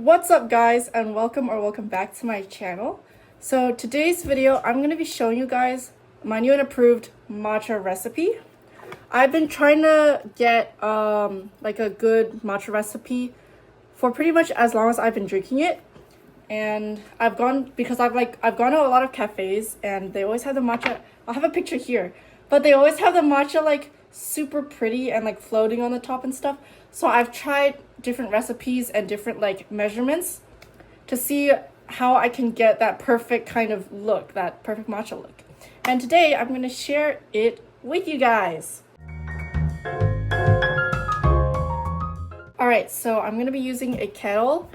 What's up guys, and welcome back to my channel. So today's video I'm going to be showing you guys my new and approved matcha recipe. I've been trying to get like a good matcha recipe for pretty much as long as I've been drinking it. And I've gone to a lot of cafes and they always have the matcha. I'll have a picture here, but they always have the matcha like super pretty and like floating on the top and stuff. So I've tried different recipes and different like measurements to see how I can get that perfect kind of look, that perfect matcha look. And today I'm going to share it with you guys. Alright, so I'm going to be using a kettle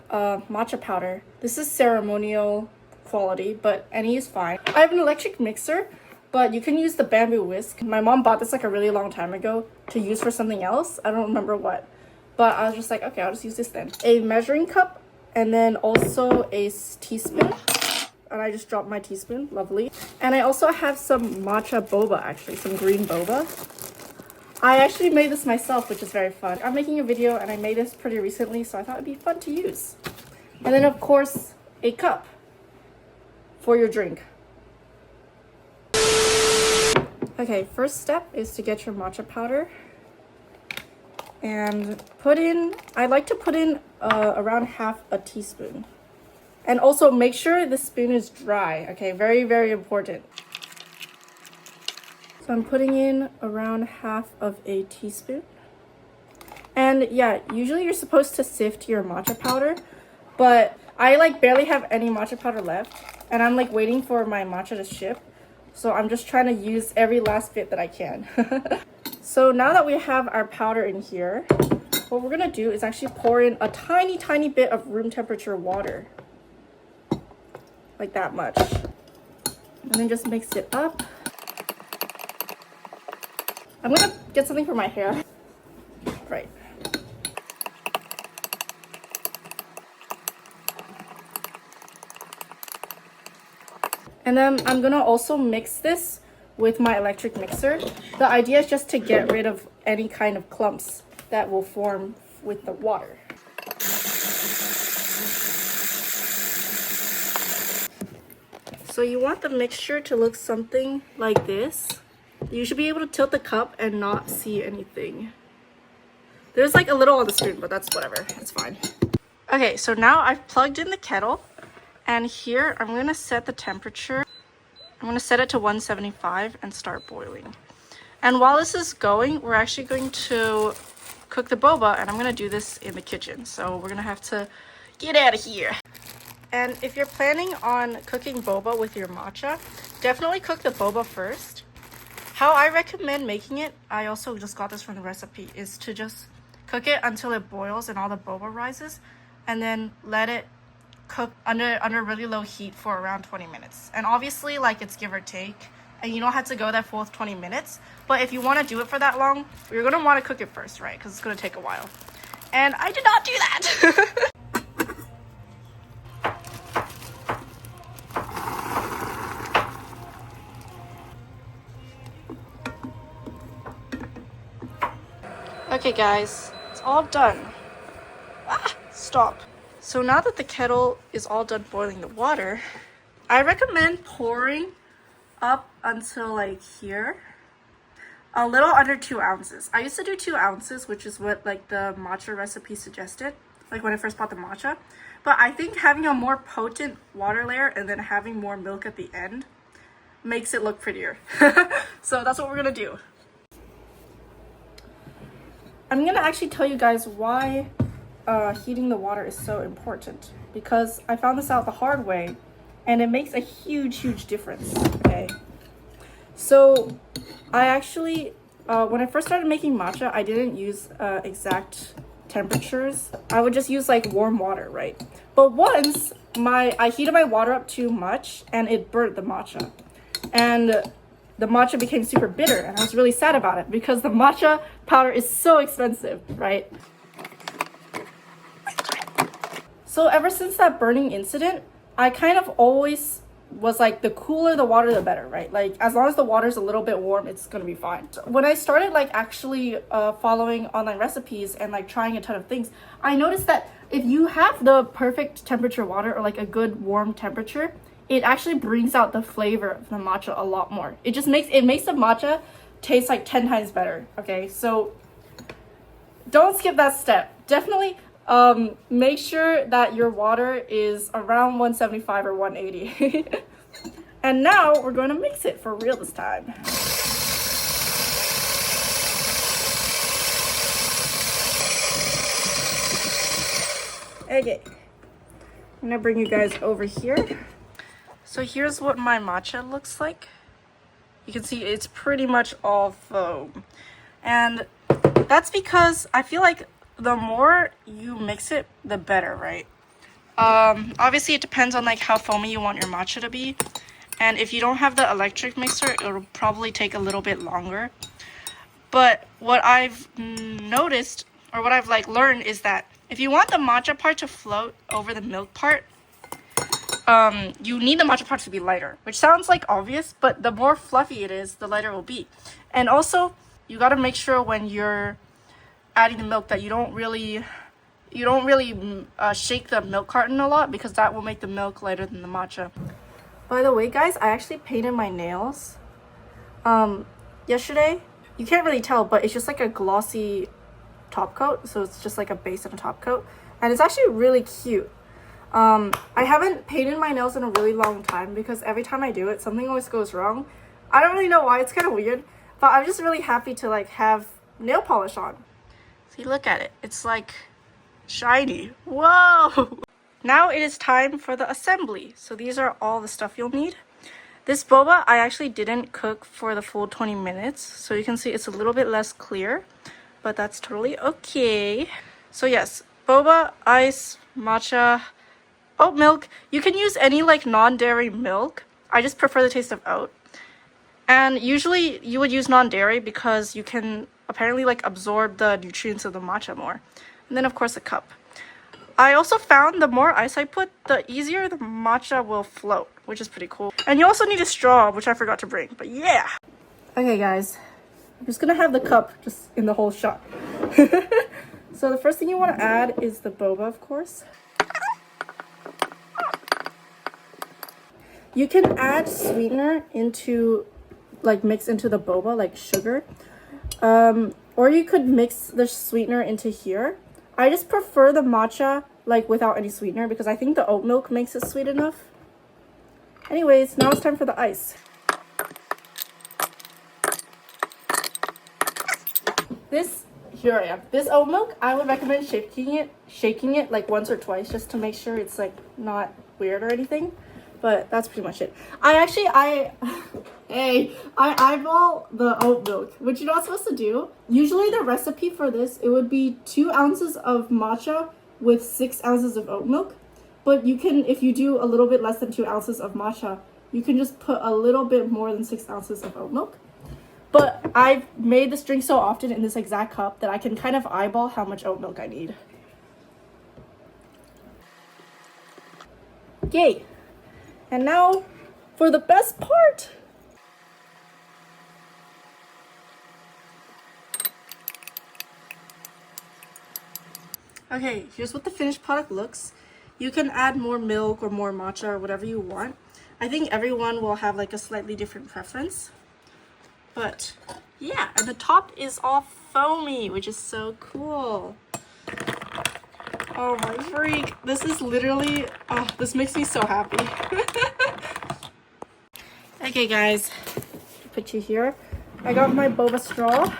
of matcha powder. This is ceremonial quality, but any is fine. I have an electric mixer, but you can use the bamboo whisk. My mom bought this like a really long time ago to use for something else. I don't remember what. But I was just like, okay, I'll just use this then. A measuring cup, and then also a teaspoon. And I just dropped my teaspoon, lovely. And I also have some matcha boba, actually, some green boba. I actually made this myself, which is very fun. I'm making a video and I made this pretty recently, so I thought it'd be fun to use. And then of course, a cup for your drink. Okay, first step is to get your matcha powder and I like to put in around half a teaspoon. And also make sure the spoon is dry, okay? Very, very important. So I'm putting in around half of a teaspoon. And yeah, usually you're supposed to sift your matcha powder, but I like barely have any matcha powder left and I'm like waiting for my matcha to ship. So I'm just trying to use every last bit that I can. So now that we have our powder in here, what we're gonna do is actually pour in a tiny bit of room temperature water. Like that much. And then just mix it up. I'm gonna get something for my hair. Right. And then I'm gonna also mix this with my electric mixer. The idea is just to get rid of any kind of clumps that will form with the water. So you want the mixture to look something like this. You should be able to tilt the cup and not see anything. There's like a little on the spoon, but that's whatever, it's fine. Okay, so now I've plugged in the kettle. And here, I'm going to set the temperature. I'm going to set it to 175 and start boiling. And while this is going, we're actually going to cook the boba. And I'm going to do this in the kitchen. So we're going to have to get out of here. And if you're planning on cooking boba with your matcha, definitely cook the boba first. How I recommend making it, I also just got this from the recipe, is to just cook it until it boils and all the boba rises. And then let it cook under really low heat for around 20 minutes. And obviously, like, it's give or take, and you don't have to go that full 20 minutes, but if you want to do it for that long, you're going to want to cook it first, right? Because it's going to take a while. And I did not do that. Okay guys, it's all done. Stop. So now that the kettle is all done boiling the water, I recommend pouring up until like here, a little under 2 ounces. I used to do 2 ounces, which is what like the matcha recipe suggested, like when I first bought the matcha. But I think having a more potent water layer and then having more milk at the end makes it look prettier. So that's what we're gonna do. I'm gonna actually tell you guys why heating the water is so important, because I found this out the hard way and it makes a huge difference. Okay, so I actually when I first started making matcha, I didn't use exact temperatures. I would just use like warm water, right? But once I heated my water up too much and it burnt the matcha, and the matcha became super bitter, and I was really sad about it because the matcha powder is so expensive, right? So ever since that burning incident, I kind of always was like, the cooler the water, the better, right? Like, as long as the water's a little bit warm, it's gonna be fine. So when I started like actually following online recipes and like trying a ton of things, I noticed that if you have the perfect temperature water or like a good warm temperature, it actually brings out the flavor of the matcha a lot more. It makes the matcha taste like 10 times better. Okay, so don't skip that step. Definitely make sure that your water is around 175 or 180. And now we're going to mix it for real this time. Okay, I'm gonna bring you guys over here. So here's what my matcha looks like. You can see it's pretty much all foam. And that's because I feel like the more you mix it, the better, right? Obviously it depends on like how foamy you want your matcha to be. And if you don't have the electric mixer, it'll probably take a little bit longer. But what I've noticed, or what I've like learned, is that if you want the matcha part to float over the milk part, you need the matcha part to be lighter, which sounds like obvious, but the more fluffy it is, the lighter it will be. And also, you got to make sure when you're adding the milk that you don't really shake the milk carton a lot, because that will make the milk lighter than the matcha. By the way, guys, I actually painted my nails yesterday. You can't really tell, but it's just like a glossy top coat, so it's just like a base and a top coat, and it's actually really cute. I haven't painted my nails in a really long time because every time I do it, something always goes wrong. I don't really know why. It's kind of weird, but I'm just really happy to like have nail polish on. See, look at it. It's like shiny. Whoa! Now it is time for the assembly. So these are all the stuff you'll need. This boba I actually didn't cook for the full 20 minutes, so you can see it's a little bit less clear, but that's totally okay. So yes, boba, ice, matcha, oat milk. You can use any like non-dairy milk. I just prefer the taste of oat. And usually you would use non-dairy because you can apparently like absorb the nutrients of the matcha more. And then of course a cup. I also found the more ice I put, the easier the matcha will float, which is pretty cool. And you also need a straw, which I forgot to bring, but yeah. Okay guys, I'm just gonna have the cup just in the whole shot. So the first thing you want to add is the boba, of course. You can add sweetener into, like mix into the boba, like sugar. Or you could mix the sweetener into here. I just prefer the matcha like without any sweetener because I think the oat milk makes it sweet enough. Anyways, now it's time for the ice. This oat milk, I would recommend shaking it like once or twice just to make sure it's like not weird or anything. But that's pretty much it. I eyeball the oat milk, which you're not supposed to do. Usually the recipe for this, it would be 2 ounces of matcha with 6 ounces of oat milk. But you can, if you do a little bit less than 2 ounces of matcha, you can just put a little bit more than 6 ounces of oat milk. But I've made this drink so often in this exact cup that I can kind of eyeball how much oat milk I need. Yay! And now for the best part! Okay, here's what the finished product looks. You can add more milk or more matcha or whatever you want. I think everyone will have like a slightly different preference. But yeah, and the top is all foamy, which is so cool. Oh my freak. This is literally, oh, this makes me so happy. Okay guys, put you here. I got my boba straw.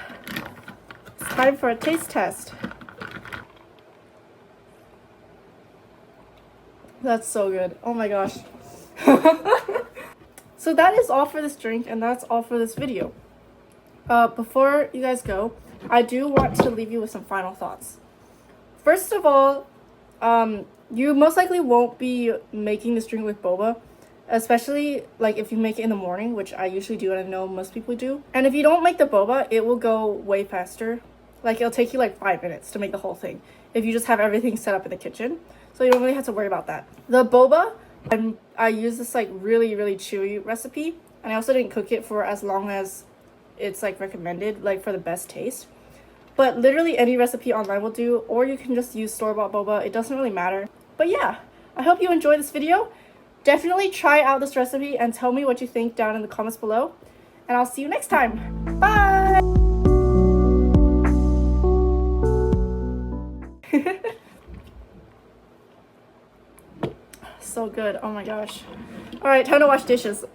It's time for a taste test. That's so good. Oh my gosh. So that is all for this drink, and that's all for this video. Before you guys go, I do want to leave you with some final thoughts. First of all, you most likely won't be making this drink with boba, especially like if you make it in the morning, which I usually do and I know most people do. And if you don't make the boba, it will go way faster. Like it'll take you like 5 minutes to make the whole thing if you just have everything set up in the kitchen. So you don't really have to worry about that. The boba, I use this like really chewy recipe, and I also didn't cook it for as long as it's like recommended, like for the best taste. But literally any recipe online will do, or you can just use store-bought boba. It doesn't really matter. But yeah, I hope you enjoyed this video. Definitely try out this recipe and tell me what you think down in the comments below. And I'll see you next time. Bye! So good. Oh my gosh. Alright, time to wash dishes.